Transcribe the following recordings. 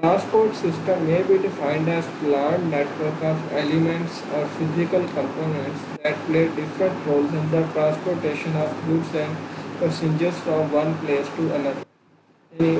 Transport system may be defined as planned network of elements or physical components that play different roles in the transportation of goods and passengers from one place to another.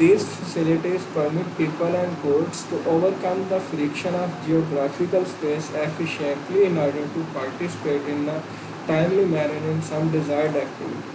These facilities permit people and goods to overcome the friction of geographical space efficiently in order to participate in a timely manner in some desired activity.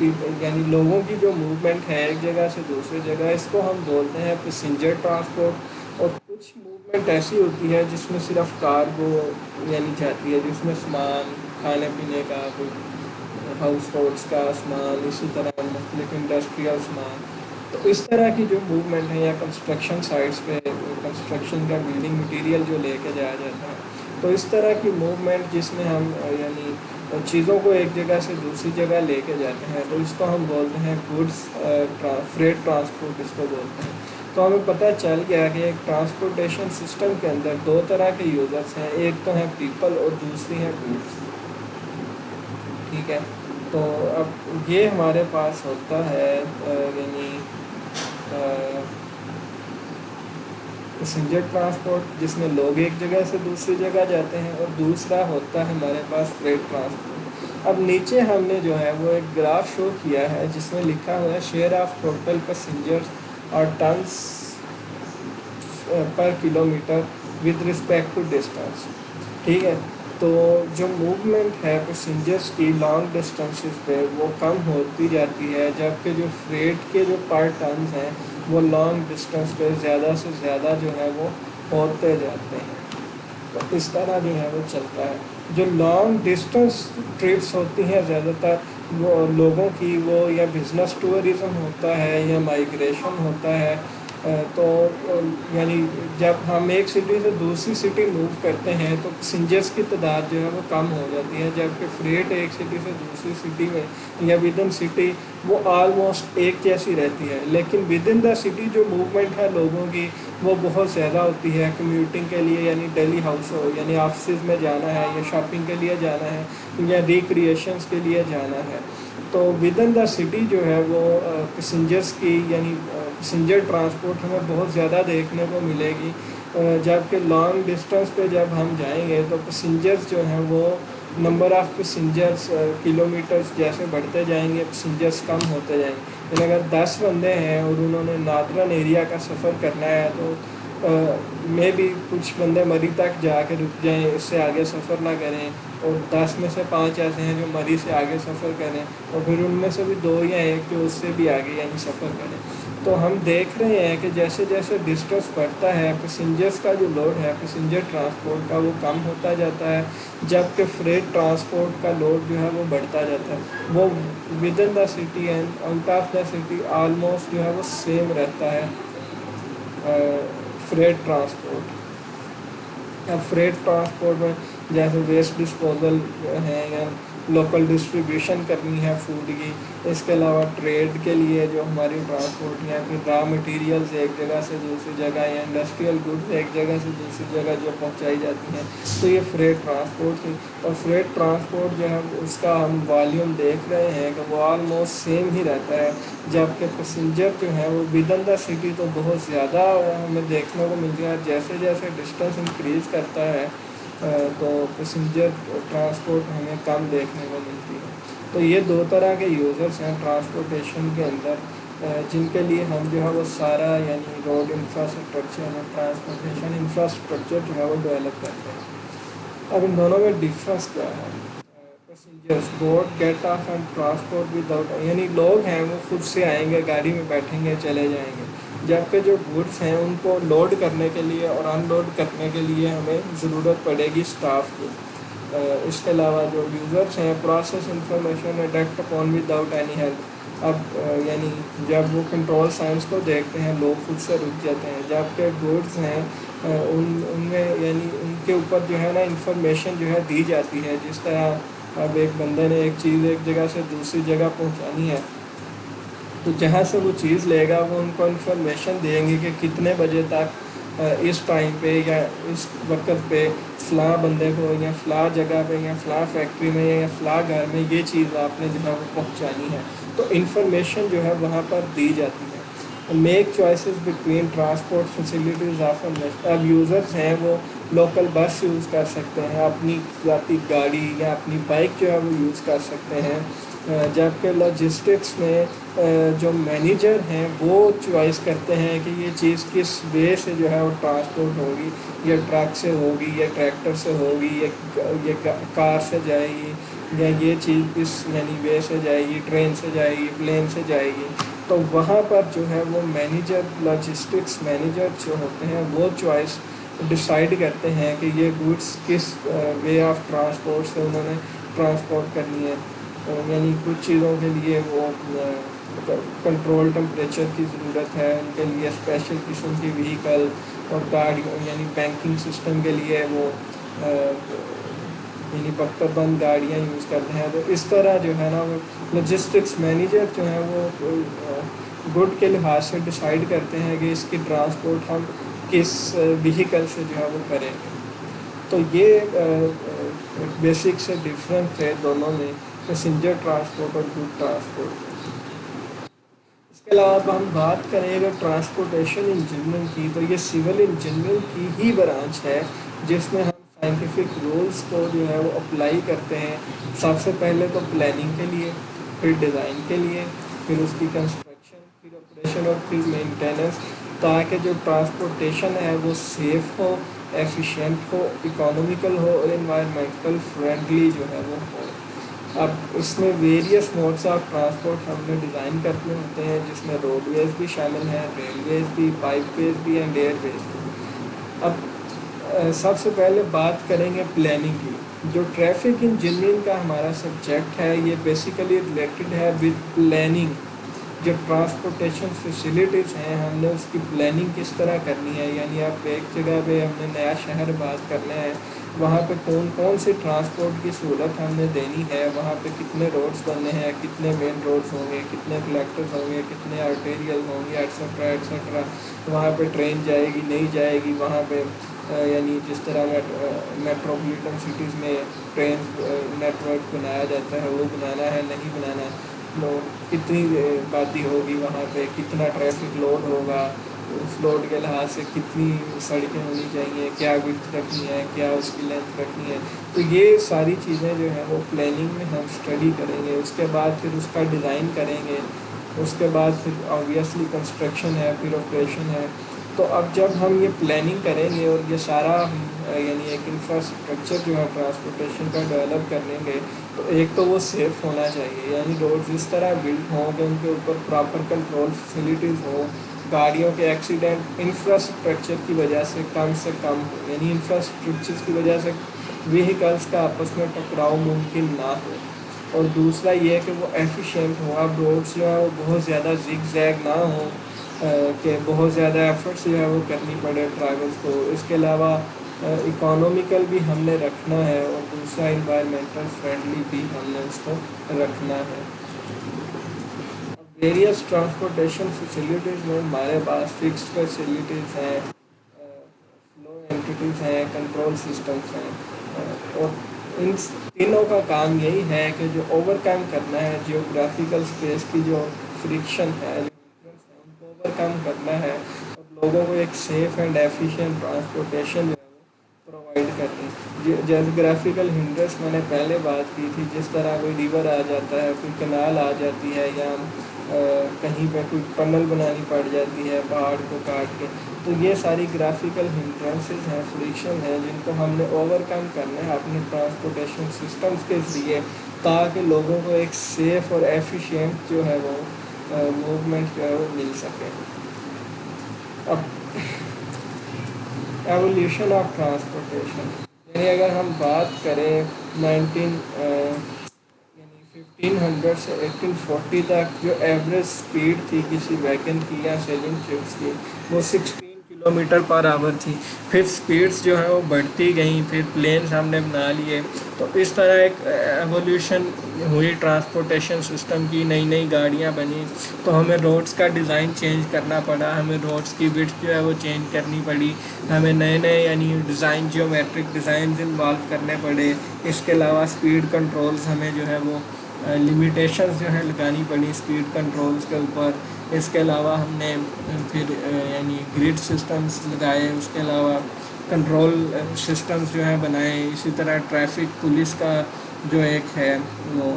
یعنی لوگوں کی جو movement ہے ایک جگہ سے دوسری جگہ، اس کو ہم بولتے ہیں پیسنجر ٹرانسپورٹ۔ اور کچھ موومنٹ ایسی ہوتی ہے جس میں صرف کارگو یعنی جاتی ہے، جس میں سامان کھانے پینے کا، کوئی ہاؤس ہولڈس کا سامان، اسی طرح مختلف انڈسٹریل سامان۔ تو اس طرح کی جو موومنٹ ہے، یا کنسٹرکشن سائٹس پہ کنسٹرکشن کا بلڈنگ مٹیریل جو لے کے جایا جاتا ہے، تو اس طرح کی موومنٹ جس میں ہم یعنی چیزوں کو ایک جگہ سے دوسری جگہ لے کے جاتے ہیں، تو اس کو ہم بولتے ہیں گڈس فریٹ ٹرانسپورٹ اس کو بولتے ہیں۔ تو ہمیں پتہ چل گیا کہ ایک ٹرانسپورٹیشن سسٹم کے اندر دو طرح کے یوزرس ہیں، ایک تو ہیں پیپل اور دوسری ہیں گڈس، ٹھیک ہے۔ تو اب یہ ہمارے پاس ہوتا ہے یعنی پیسنجر ٹرانسپورٹ جس میں لوگ ایک جگہ سے دوسری جگہ جاتے ہیں، اور دوسرا ہوتا ہے ہمارے پاس فریٹ ٹرانسپورٹ۔ اب نیچے ہم نے جو ہے وہ ایک گراف شو کیا ہے جس میں لکھا ہوا ہے شیئر آف ٹوٹل پیسنجرز اور tons per kilometre with respect to distance, ٹھیک ہے۔ تو جو موومنٹ ہے پیسنجرس کی لانگ ڈسٹینسز پہ وہ کم ہوتی جاتی ہے، جبکہ جو فریٹ کے جو پر ٹنز ہیں وہ لانگ ڈسٹینس پہ زیادہ سے زیادہ جو ہے وہ ہوتے جاتے ہیں۔ تو اس طرح جو ہے وہ چلتا ہے۔ جو لانگ ڈسٹینس ٹرپس ہوتی ہیں زیادہ تر وہ لوگوں کی، وہ یا بزنس ٹورزم ہوتا ہے یا مائیگریشن ہوتا ہے۔ تو یعنی جب ہم ایک سٹی سے دوسری سٹی موو کرتے ہیں تو پیسنجرس کی تعداد جو ہے وہ کم ہو جاتی ہے، جبکہ فریٹ ایک سٹی سے دوسری سٹی میں یا ود ان سٹی وہ آلموسٹ ایک جیسی رہتی ہے، لیکن ود ان دا سٹی جو موومنٹ ہے لوگوں کی وہ بہت زیادہ ہوتی ہے کمیوٹنگ کے لیے، یعنی ڈیلی ہاؤس ہو یعنی آفسز میں جانا ہے، یا شاپنگ کے لیے جانا ہے، یا ریکریشنس کے لیے جانا ہے۔ تو ود ان دا سٹی جو ہے وہ پیسنجرس کی یعنی پیسنجر ٹرانسپورٹ ہمیں بہت زیادہ دیکھنے کو ملے گی، جبکہ لانگ ڈسٹینس پہ جب ہم جائیں گے تو پیسنجرس جو ہیں وہ نمبر آف پیسنجرس کلومیٹرز جیسے بڑھتے جائیں گے پیسنجرس کم ہوتے جائیں گے۔ یعنی اگر 10 بندے ہیں اور انہوں نے نادرن ایریا کا سفر کرنا ہے تو میں بھی کچھ بندے مری تک جا کے رک جائیں، اس سے آگے سفر نہ کریں، اور 10 میں سے 5 ایسے ہیں جو مری سے آگے سفر کریں، اور پھر ان میں سے بھی 2 یا 1 جو اس سے بھی آگے یعنی سفر کریں۔ تو ہم دیکھ رہے ہیں کہ جیسے جیسے ڈسٹینس بڑھتا ہے پیسنجرس کا جو لوڈ ہے پیسنجر ٹرانسپورٹ کا وہ کم ہوتا جاتا ہے، جبکہ فریٹ ٹرانسپورٹ کا لوڈ جو ہے وہ بڑھتا جاتا ہے۔ وہ with in the city and out of the city almost جو ہے وہ سیم رہتا ہے فریٹ ٹرانسپورٹ۔ اب فریٹ ٹرانسپورٹ میں جیسے ویسٹ ڈسپوزل ہے یا لوکل ڈسٹریبیوشن کرنی ہے فوڈ کی، اس کے علاوہ ٹریڈ کے لیے جو ہماری ٹرانسپورٹ یا پھر را مٹیریلز ایک جگہ سے دوسری جگہ یا انڈسٹریل گڈز ایک جگہ سے دوسری جگہ جو پہنچائی جاتی ہیں، تو یہ فریٹ ٹرانسپورٹ تھی۔ اور فریٹ ٹرانسپورٹ جو ہے اس کا ہم والیوم دیکھ رہے ہیں کہ وہ آلموسٹ سیم ہی رہتا ہے، جبکہ پیسنجر جو ہے وہ ود ان دا سٹی تو بہت زیادہ ہمیں دیکھنے کو ملتی ہے۔ جیسے جیسے ڈسٹینس انکریز کرتا ہے تو پیسنجر ٹرانسپورٹ ہمیں کم دیکھنے کو ملتی ہے۔ تو یہ 2 طرح کے یوزرس ہیں ٹرانسپورٹیشن کے اندر، جن کے لیے ہم جو ہے وہ سارا یعنی روڈ انفراسٹرکچر اور ٹرانسپورٹیشن انفراسٹرکچر جو ہے وہ ڈیولپ کرتے ہیں۔ اب ان دونوں میں ڈفرینس کیا ہے؟ Passengers board get off and transport without, یعنی لوگ ہیں وہ خود سے آئیں گے، گاڑی میں بیٹھیں گے، چلے جائیں گے، جبکہ جو گڈس ہیں ان کو لوڈ کرنے کے لیے اور ان لوڈ کرنے کے لیے ہمیں ضرورت پڑے گی اسٹاف کی۔ اس کے علاوہ جو یوزرس ہیں process information direct upon without any help. اب یعنی جب وہ کنٹرول سائنس کو دیکھتے ہیں لوگ خود سے رک جاتے ہیں، جبکہ گڈس ہیں ان میں یعنی ان کے اوپر جو ہے نا انفارمیشن جو ہے دی جاتی ہے، جس طرح اب ایک بندے نے ایک چیز ایک جگہ سے دوسری جگہ پہنچانی ہے تو جہاں سے وہ چیز لے گا وہ ان کو انفارمیشن دیں گے کہ کتنے بجے تک اس ٹائم پہ یا اس وقت پہ فلاں بندے کو یا فلاں جگہ پہ یا فلاں فیکٹری میں یا فلاں گھر میں یہ چیز آپ نے جو ہے وہ پہنچانی ہے۔ تو انفارمیشن جو ہے وہاں پر دی جاتی ہے۔ Make choices between transport facilities of اب یوزرس ہیں وہ لوکل بس یوز کر سکتے ہیں، اپنی ذاتی گاڑی یا اپنی بائک جو ہے وہ یوز کر سکتے ہیں، جبکہ لاجسٹکس میں جو مینیجر ہیں وہ چوائس کرتے ہیں کہ یہ چیز کس وے سے جو ہے وہ ٹرانسپورٹ ہوگی، یا ٹرک سے ہوگی یا ٹریکٹر سے ہوگی یا کار سے جائے گی یا یہ چیز اس یعنی وے سے جائے گی، ٹرین سے جائے گی، پلین سے جائے گی، تو وہاں پر جو ہے وہ مینیجر، لاجسٹکس مینیجر جو ہوتے ہیں وہ چوائس ڈیسائیڈ کرتے ہیں کہ یہ گوڈس کس وے آف ٹرانسپورٹ سے انہوں نے ٹرانسپورٹ کرنی ہے. یعنی کچھ چیزوں کے لیے وہ کنٹرول ٹمپریچر کی ضرورت ہے، ان کے لیے اسپیشل قسم کی وہیکل اور گاڑیوں یعنی بینکنگ سسٹم کے لیے وہ یعنی بختر بند گاڑیاں یوز کرتے ہیں. تو اس طرح جو ہے نا وہ لاجسٹکس مینیجر جو ہیں وہ گڈ کے لحاظ سے ڈیسائیڈ کرتے ہیں کہ اس کی ٹرانسپورٹ ہم کس وہیکل سے جو ہے وہ کریں گے. تو یہ بیسک سے ڈفرینٹ تھے دونوں میں، پیسنجر ٹرانسپورٹ اور گڈ ٹرانسپورٹ. اس کے علاوہ اب ہم بات کریں اگر ٹرانسپورٹیشن انجینئرنگ کی، تو یہ سول انجینئرنگ کی ہی برانچ ہے جس میں ہم سائنٹیفک رولز کو جو ہے وہ اپلائی کرتے ہیں. سب سے پہلے تو پلاننگ کے لیے، پھر ڈیزائن کے لیے، پھر اس کی کنسٹرکشن، پھر آپریشن اور پھر مینٹیننس، تاکہ جو ٹرانسپورٹیشن ہے وہ سیف ہو، ایفیشینٹ ہو، اکانومیکل ہو اور انوائرمنٹل فرینڈلی جو ہے وہ ہو. اب اس میں ویریس موڈس آف ٹرانسپورٹ ہم نے ڈیزائن کرنے ہوتے ہیں، جس میں روڈ ویز بھی شامل ہیں، ریل ویز بھی، پائپ ویز بھی اینڈ ایئر ویز بھی. اب سب سے پہلے بات کریں گے پلاننگ کی. جو ٹریفک انجینئرنگ کا ہمارا سبجیکٹ ہے یہ بیسیکلی ریلیٹڈ ہے ود پلاننگ. جو ٹرانسپورٹیشن فیسلٹیز ہیں ہم نے اس کی پلاننگ کس طرح کرنی ہے. یعنی اب ایک جگہ پہ ہم نے نیا شہر بات کرنا ہے، وہاں پہ کون کون سی ٹرانسپورٹ کی سہولت ہم نے دینی ہے، وہاں پہ کتنے روڈز بننے ہیں، کتنے مین روڈز ہوں گے، کتنے کلیکٹرز ہوں گے، کتنے آرٹیریل ہوں گے، ایٹسٹرا ایٹسٹرا. وہاں پہ ٹرین جائے گی نہیں جائے گی، وہاں پہ یعنی جس طرح میٹروپولیٹن سٹیز میں ٹرین نیٹ ورک بنایا جاتا ہے وہ بنانا ہے نہیں بنانا، کتنی آبادی ہوگی وہاں پہ، کتنا ٹریفک لوڈ ہوگا، اس لوڈ کے لحاظ سے کتنی سڑکیں ہونی چاہیے، کیا وڈتھ رکھنی ہے، کیا اس کی لینتھ رکھنی ہے. تو یہ ساری چیزیں جو ہیں وہ پلاننگ میں ہم اسٹڈی کریں گے. اس کے بعد پھر اس کا ڈیزائن کریں گے، اس کے بعد پھر آبویسلی کنسٹرکشن ہے، پھر آپریشن ہے. تو اب جب ہم یہ پلاننگ کریں گے اور یہ سارا یعنی ایک انفراسٹرکچر جو ہے ٹرانسپورٹیشن کا ڈیولپ کریں گے، تو ایک تو وہ سیف ہونا چاہیے. یعنی روڈز اس طرح بلڈ ہوں کہ ان کے اوپر پراپر کنٹرول فیسلٹیز ہوں، گاڑیوں کے ایکسیڈنٹ انفراسٹرکچر کی وجہ سے کم ہو. یعنی انفراسٹرکچر کی وجہ سے وہیکلس کا آپس میں ٹکراؤ ممکن نہ ہو. اور دوسرا یہ کہ وہ ایفیشینٹ ہو. اب روڈس جو ہے وہ بہت زیادہ زگ زیگ نہ ہوں کہ بہت زیادہ ایفرٹس جو ہے وہ کرنی پڑے ڈرائیورس کو. اس کے علاوہ اکانومیکل بھی ہم نے رکھنا ہے اور دوسرا انوائرمنٹل فرینڈلی بھی ہم نے اس کو رکھنا ہے. ویریس ٹرانسپورٹیشن فیسلٹیز میں ہمارے پاس فکسڈ فیسلٹیز ہیں، فلو اینٹیز ہیں، کنٹرول سسٹمز ہیں. اور ان تینوں کا کام یہی ہے کہ جو اوور کم کرنا ہے جیوگرافیکل اسپیس کی جو فرکشن ہے، ان کو اوور کم کرنا ہے اور لوگوں کو ایک سیف اینڈ ایفیشینٹ ٹرانسپورٹیشن جو ہے وہ پرووائڈ کرنی. جیوگرافیکل ہنڈرنس میں نے پہلے بات کی تھی، جس طرح کوئی ریور آ جاتا ہے، کوئی کنال آ جاتی ہے، یا کہیں پہ کوئی ٹنل بنانی پڑ جاتی ہے پہاڑ کو کاٹ کے. تو یہ ساری گرافیکل ہنڈرنسز ہیں، فرکشن ہیں، جن کو ہم نے اوور کم کرنا ہے اپنے ٹرانسپورٹیشن سسٹمز کے ذریعے، تاکہ لوگوں کو ایک سیف اور ایفیشینٹ جو ہے وہ موومنٹ جو ہے وہ مل سکے. اب ایولیوشن آف ٹرانسپورٹیشن، یعنی اگر ہم بات کریں 1500 سے 1840 تک جو ایوریج سپیڈ تھی کسی ویگن کی یا سیلنگ شپس کی وہ 16 کلومیٹر پر آور تھی. پھر سپیڈز جو ہیں وہ بڑھتی گئیں، پھر پلینز ہم نے بنا لیے. تو اس طرح ایک ایولیوشن ہوئی ٹرانسپورٹیشن سسٹم کی، نئی نئی گاڑیاں بنی. تو ہمیں روڈز کا ڈیزائن چینج کرنا پڑا، ہمیں روڈز کی وڈتھ جو ہے وہ چینج کرنی پڑی، ہمیں نئے نئے یعنی ڈیزائن جیومیٹرک ڈیزائنز انوالو کرنے پڑے. اس کے علاوہ سپیڈ کنٹرولز ہمیں جو ہے وہ لمیٹیشنز جو ہے لگانی پڑی اسپیڈ کنٹرولز کے اوپر. اس کے علاوہ ہم نے پھر یعنی گریڈ سسٹمز لگائے، اس کے علاوہ کنٹرول سسٹمز جو ہیں بنائے. اسی طرح ٹریفک پولیس کا جو ایک ہے وہ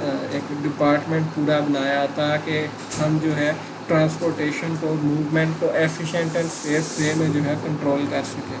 ایک ڈپارٹمنٹ پورا بنایا، تاکہ ہم جو ہے ٹرانسپورٹیشن کو، موومنٹ کو ایفیشینٹ اینڈ سیف وے میں جو ہے کنٹرول کر سکیں.